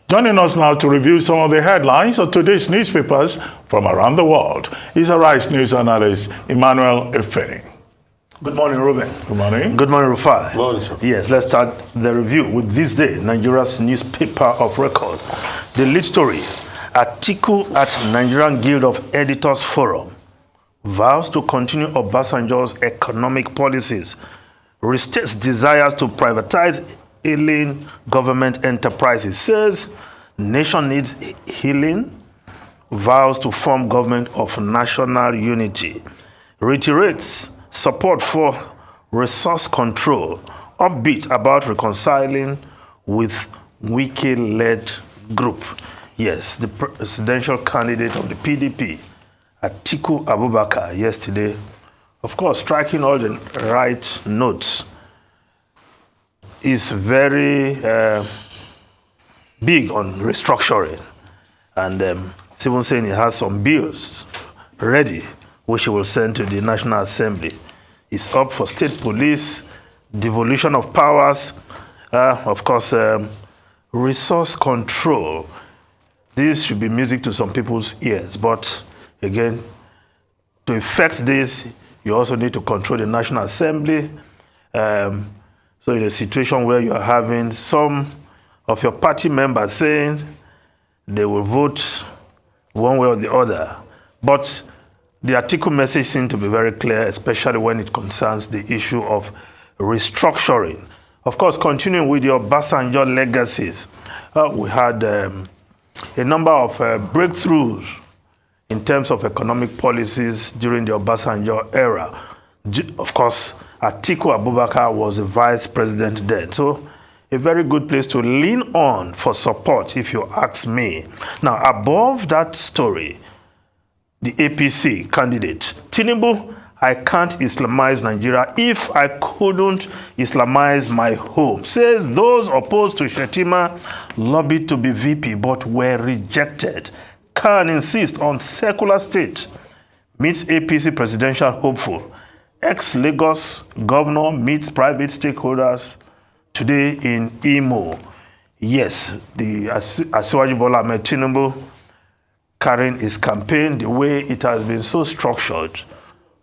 Joining us now to review some of the headlines of today's newspapers from around the world is Arise News analyst Emmanuel Efeni. Good morning, Ruben. Good morning. Good morning, Rufai. Good morning, sir. Yes, let's start the review with This Day, Nigeria's newspaper of record. The lead story, Atiku at Nigerian Guild of Editors Forum vows to continue Obasanjo's economic policies, restates desires to privatize ailing government enterprises, says nation needs healing, vows to form government of national unity, reiterates support for resource control, upbeat about reconciling with Wike-led group. Yes, the presidential candidate of the PDP, Atiku Abubakar, yesterday, of course, striking all the right notes, is very big on restructuring. And even saying he has some bills ready, which he will send to the National Assembly. He's up for state police, devolution of powers, of course, resource control. This should be music to some people's ears. But again, to effect this, you also need to control the National Assembly. So in a situation where you're having some of your party members saying they will vote one way or the other, but the Atiku message seems to be very clear, especially when it concerns the issue of restructuring. Of course, continuing with your Obasanjo legacies, we had a number of breakthroughs in terms of economic policies during the Obasanjo era. Of course, Atiku Abubakar was the vice president then. So a very good place to lean on for support, if you ask me. Now, above that story, the APC candidate, Tinubu, I can't Islamize Nigeria if I couldn't Islamize my home, says those opposed to Shettima lobbied to be VP but were rejected. Can insist on secular state, meets APC presidential hopeful. Ex-Lagos governor meets private stakeholders today in Imo. Yes, the Asiwaju Bola Ahmed Tinubu carrying his campaign the way it has been so structured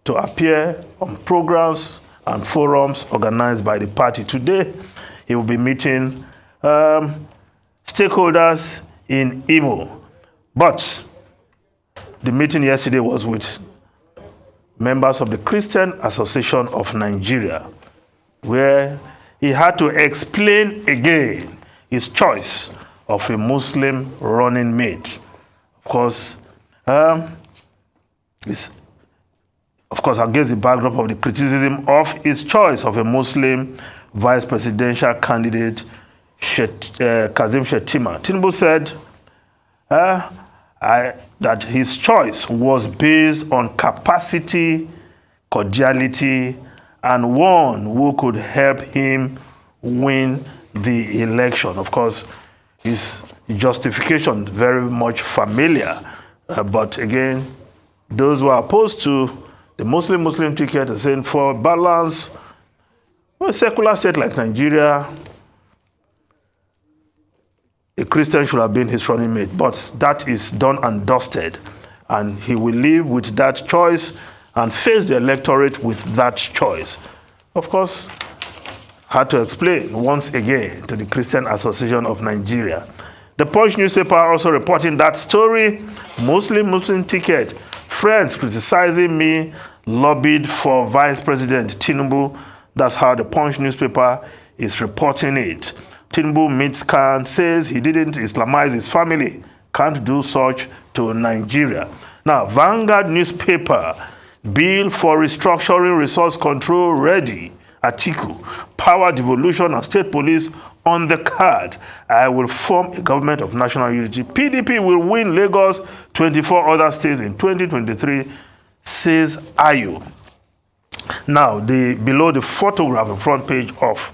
to appear on programs and forums organized by the party. Today, he will be meeting stakeholders in Imo. But the meeting yesterday was with members of the Christian Association of Nigeria, where he had to explain again his choice of a Muslim running mate. Of course, against the backdrop of the criticism of his choice of a Muslim vice presidential candidate, Kazim Shettima. Tinubu said that his choice was based on capacity, cordiality, and one who could help him win the election. Of course, his justification very much familiar, but again, those who are opposed to the Muslim ticket are saying for balance, a secular state like Nigeria, a Christian should have been his running mate, but that is done and dusted, and he will live with that choice and face the electorate with that choice. Of course, I had to explain once again to the Christian Association of Nigeria. The Punch newspaper also reporting that story, Muslim ticket, friends criticizing me, lobbied for Vice President Tinubu. That's how the Punch newspaper is reporting it. Tinubu meets Khan, says he didn't Islamize his family, can't do such to Nigeria. Now, Vanguard newspaper, bill for restructuring resource control ready. Atiku, power devolution and state police on the card. I will form a government of national unity. PDP will win Lagos, 24 other states in 2023, says Ayu. Now, below the photograph on front page of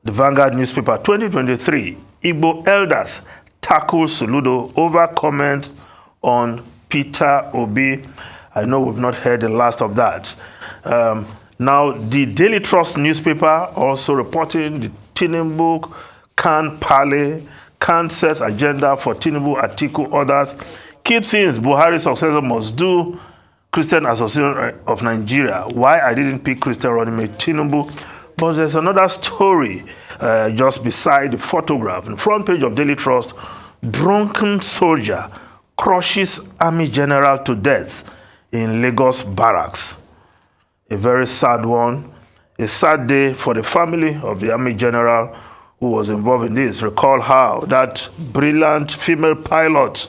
the Vanguard newspaper, 2023, Igbo elders tackle Soludo over comment on Peter Obi. I know we've not heard the last of that. Now, the Daily Trust newspaper also reporting the Tinubu can parley, can't set agenda for Tinubu, Atiku, others. Key things Buhari's successor must do. Christian Association of Nigeria. Why I didn't pick Christian running mate Tinubu. But there's another story just beside the photograph. In the front page of Daily Trust, drunken soldier crushes army general to death in Lagos barracks. A very sad one. A sad day for the family of the army general who was involved in this. Recall how that brilliant female pilot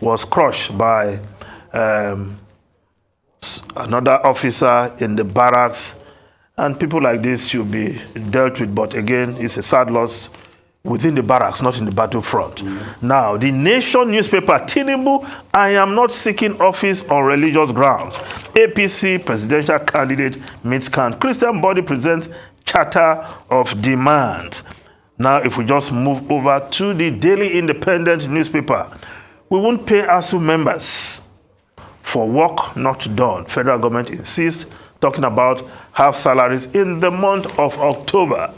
was crushed by another officer in the barracks. And people like this should be dealt with. But again, it's a sad loss within the barracks, not in the battlefront. Now, the Nation newspaper, Tinubu, I am not seeking office on religious grounds. APC presidential candidate meets can. Christian body presents charter of demand. Now, if we just move over to the Daily Independent newspaper, we won't pay ASU members for work not done. Federal government insists, talking about half salaries in the month of October.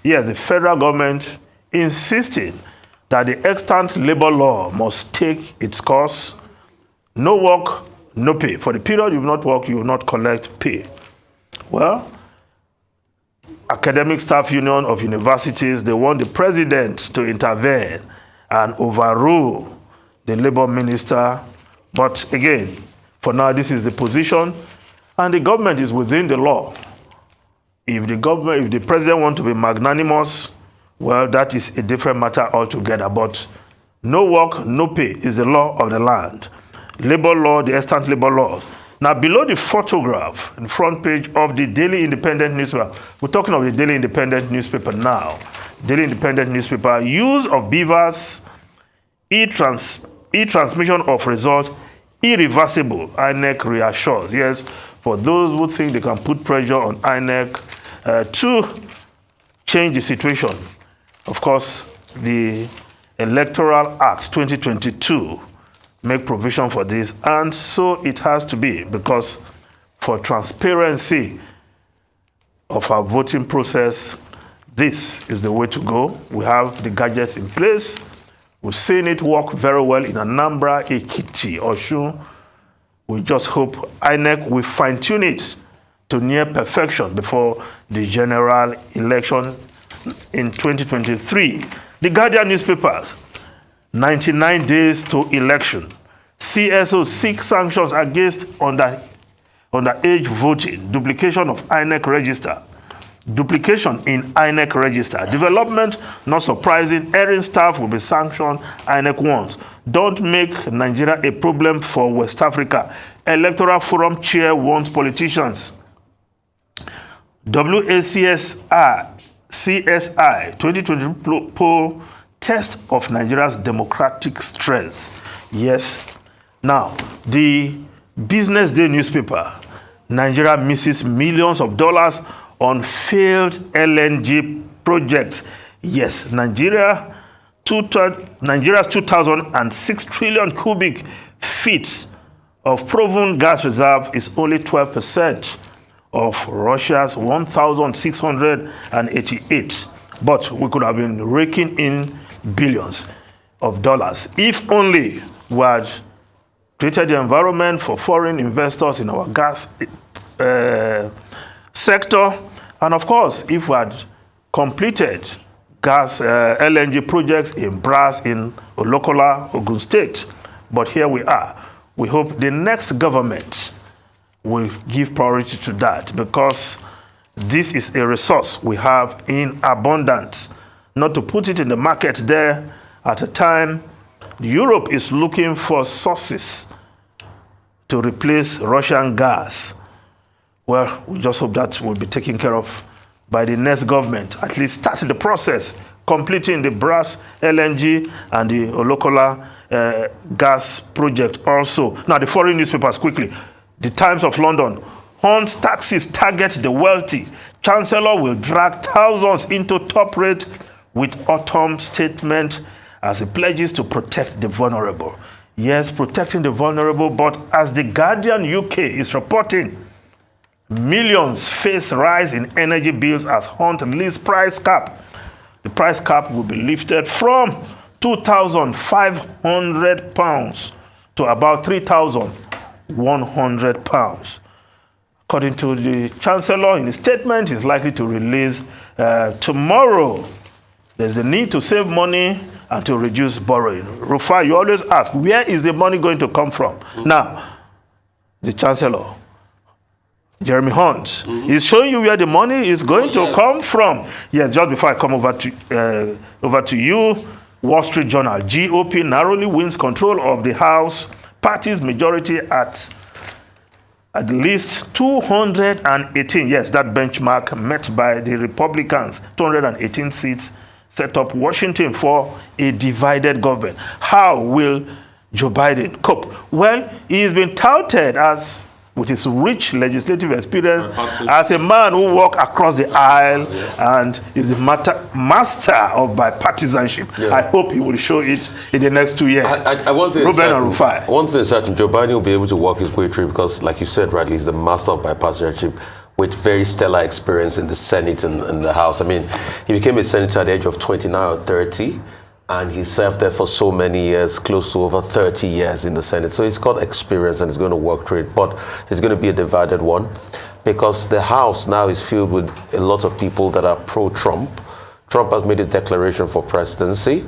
Yes, the federal government insisting that the extant labor law must take its course. No work, no pay. For the period you will not work, you will not collect pay. Well, Academic Staff Union of Universities, they want the president to intervene and overrule the labor minister. But again, for now, this is the position, and the government is within the law. If the president wants to be magnanimous, well, that is a different matter altogether. But no work, no pay is the law of the land. Labor law, the extant labor laws. Now, below the photograph, in front page of the Daily Independent newspaper, we're talking of the Daily Independent newspaper now. Daily Independent newspaper, use of beavers, e-transmission of result, irreversible, INEC reassures. Yes, for those who think they can put pressure on INEC to change the situation. Of course, the Electoral Act 2022 make provision for this, and so it has to be, because for transparency of our voting process, this is the way to go. We have the gadgets in place. We've seen it work very well in Anambra, Ekiti, Osun. We just hope INEC will fine-tune it to near perfection before the general election in 2023. The Guardian newspapers, 99 days to election. CSO seeks sanctions against underage voting. Duplication of INEC register. Duplication in INEC register. Development, not surprising. Erring staff will be sanctioned. INEC wants. Don't make Nigeria a problem for West Africa. Electoral Forum chair warns politicians. CSI 2020 poll test of Nigeria's democratic strength. Yes. Now, the Business Day newspaper, Nigeria misses millions of dollars on failed LNG projects. Yes, Nigeria's 2006 trillion cubic feet of proven gas reserve is only 12% of Russia's 1,688. But we could have been raking in billions of dollars if only we had created the environment for foreign investors in our gas sector. And of course, if we had completed gas LNG projects in Brass, in Olokola, Ogun State. But here we are. We hope the next government will give priority to that, because this is a resource we have in abundance. Not to put it in the market there at a time Europe is looking for sources to replace Russian gas. Well, we just hope that will be taken care of by the next government, at least starting the process, completing the Brass LNG and the Olokola gas project also. Now, the foreign newspapers quickly. The Times of London. Hunt's taxes target the wealthy. Chancellor will drag thousands into top rate with autumn statement as he pledges to protect the vulnerable. Yes, protecting the vulnerable, but as the Guardian UK is reporting, millions face rise in energy bills as Hunt lifts price cap. The price cap will be lifted from £2,500 to about £3,100. According to the Chancellor, in his statement, he's likely to release tomorrow. There's a need to save money and to reduce borrowing. Rufai, you always ask, where is the money going to come from? Now, the Chancellor, Jeremy Hunt, is showing you where the money is going to come from. Yes, just before I come over to you, Wall Street Journal, GOP narrowly wins control of the House party's majority at least 218. Yes, that benchmark met by the Republicans. 218 seats set up Washington for a divided government. How will Joe Biden cope? Well, he's been touted as, with his rich legislative experience, as a man who walks across the aisle and is the master of bipartisanship. I hope he will show it in the next 2 years. One thing is certain, Joe Biden will be able to walk his way through because, like you said rightly, he's the master of bipartisanship with very stellar experience in the Senate and the House. I mean, he became a senator at the age of 29 or 30. And he served there for so many years, close to over 30 years in the Senate. So he's got experience and he's going to work through it. But it's going to be a divided one because the House now is filled with a lot of people that are pro-Trump. Trump has made his declaration for presidency.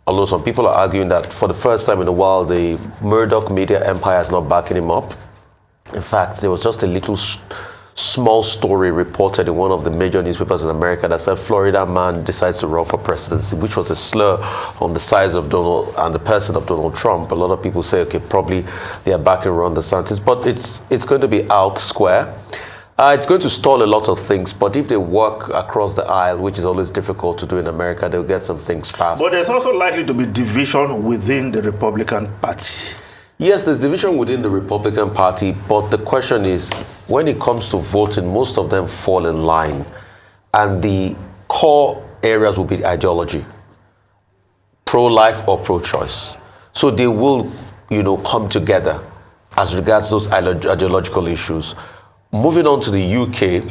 Although some people are arguing that for the first time in a while, the Murdoch media empire is not backing him up. In fact, there was just a little small story reported in one of the major newspapers in America that said Florida man decides to run for presidency, which was a slur on the size of Donald and the person of Donald Trump. A lot of people say, okay, probably they are backing Ron DeSantis, but it's going to be out square. It's going to stall a lot of things, but if they work across the aisle, which is always difficult to do in America, they'll get some things passed. But there's also likely to be division within the Republican Party. Yes, there's division within the Republican Party, but the question is, when it comes to voting, most of them fall in line. And the core areas will be ideology, pro-life or pro-choice. So they will, come together as regards those ideological issues. Moving on to the UK,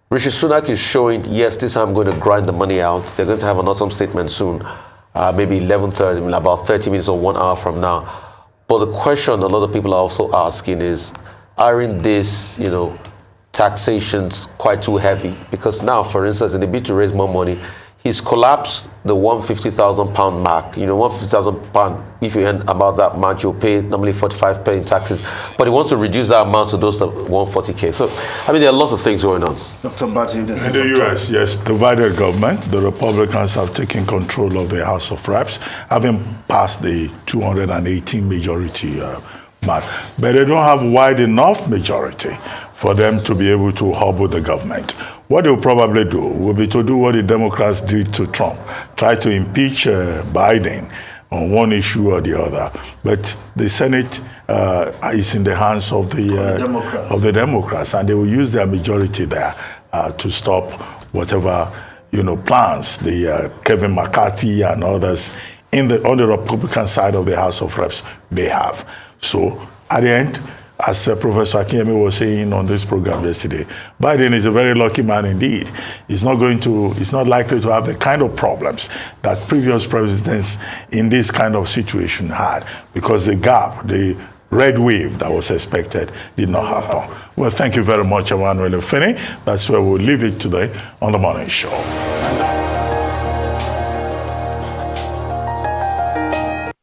Rishi Sunak is showing, yes, this time I'm going to grind the money out. They're going to have an autumn statement soon, maybe 11:30, about 30 minutes or 1 hour from now. But the question a lot of people are also asking is, aren't these, taxations quite too heavy? Because now, for instance, in the bid to raise more money, he's collapsed the £150,000 mark. £150,000, if you earn about that much, you'll pay normally 45p in taxes. But he wants to reduce that amount to those 140k. So, I mean, there are lots of things going on. Dr. Bati, in the U.S., yes, divided government. The Republicans have taken control of the House of Reps, having passed the 218 majority mark. But they don't have wide enough majority for them to be able to hobble the government. What they'll probably do will be to do what the Democrats did to Trump, try to impeach Biden on one issue or the other. But the Senate is in the hands of the Democrats, and they will use their majority there to stop whatever plans the Kevin McCarthy and others on the Republican side of the House of Reps may have. So at the end, as Professor Akinyemi was saying on this program yesterday, Biden is a very lucky man indeed. He's not likely to have the kind of problems that previous presidents in this kind of situation had, because the gap, the red wave that was expected did not happen. Well, thank you very much, Emmanuel Finney. That's where we'll leave it today on The Morning Show.